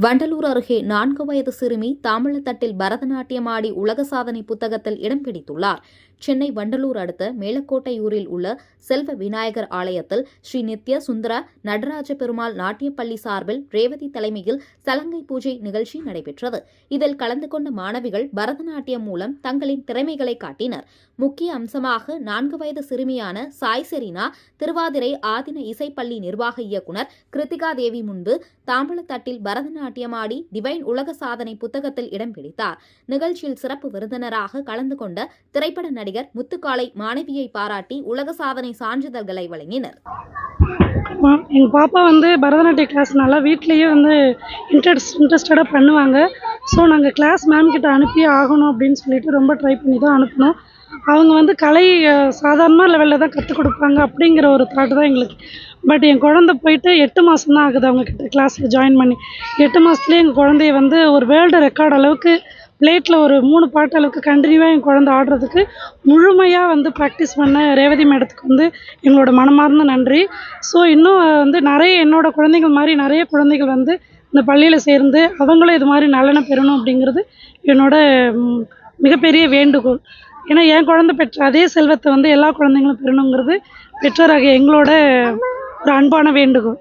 வண்டலூர் அருகே 4 வயது சிறுமி தாமிரத்தட்டில் பரதநாட்டியமாடி உலக சாதனை புத்தகத்தில் இடம் பிடித்துள்ளார். சென்னை வண்டலூர் அடுத்த மேலக்கோட்டையூரில் உள்ள செல்வ விநாயகர் ஆலயத்தில் ஸ்ரீ நித்ய சுந்தர நடராஜ பெருமாள் நாட்டியப்பள்ளி சார்பில் ரேவதி தலைமையில் சலங்கை பூஜை நிகழ்ச்சி நடைபெற்றது. இதில் கலந்து கொண்ட மாணவிகள் பரதநாட்டியம் மூலம் தங்களின் திறமைகளை காட்டினர். முக்கிய அம்சமாக 4 வயது சிறுமியான சாய் செரீனா திருவாதிரை ஆதின இசைப்பள்ளி நிர்வாக இயக்குநர் கிருத்திகா தேவி முன்பு தாம்பழத்தட்டில் பரதநாட்டியமாடி டிவைன் உலக சாதனை புத்தகத்தில் இடம் பிடித்தார். நிகழ்ச்சியில் சிறப்பு விருந்தினராக கலந்து கொண்ட திரைப்பட நடிகர் முத்துக்காளை மாணவியை பாராட்டி உலக சாதனை சான்றிதழ்களை வழங்கினர். எங்கள் பாப்பா பரதநாட்டிய கிளாஸ் நல்லா வீட்லேயே இன்ட்ரெஸ்டடாக பண்ணுவாங்க. ஸோ நாங்கள் கிளாஸ் மேம் கிட்ட அனுப்பி ஆகணும் அப்படின்னு சொல்லிட்டு ரொம்ப ட்ரை பண்ணி தான் அனுப்பினோம். அவங்க கலை சாதாரண லெவலில் தான் கற்றுக் கொடுப்பாங்க அப்படிங்கிற ஒரு தாட் தான் எங்களுக்கு. பட் என் குழந்தை போயிட்டு 8 மாதம் தான் ஆகுது அவங்க கிட்ட கிளாஸில் ஜாயின் பண்ணி. 8 மாதத்துலேயே எங்கள் குழந்தைய ஒரு வேர்ல்டு ரெக்கார்ட் அளவுக்கு பிளேட்டில் ஒரு 3 பாட்டு அளவுக்கு கண்டினியூவாக என் குழந்தை ஆடுறதுக்கு முழுமையாக ப்ராக்டிஸ் பண்ண ரேவதி மேடத்துக்கு எங்களோட மனமார்ந்த நன்றி. ஸோ இன்னும் நிறைய என்னோட குழந்தைகள் மாதிரி நிறைய குழந்தைகள் இந்த பள்ளியில் சேர்ந்து அவங்களும் இது மாதிரி நலனை பெறணும் அப்படிங்கிறது என்னோட மிகப்பெரிய வேண்டுகோள். ஏன்னா என் குழந்தை பெற்ற அதே செல்வத்தை எல்லா குழந்தைங்களும் பெறணுங்கிறது பெற்றோராகிய எங்களோட ஒரு அன்பான வேண்டுகோள்.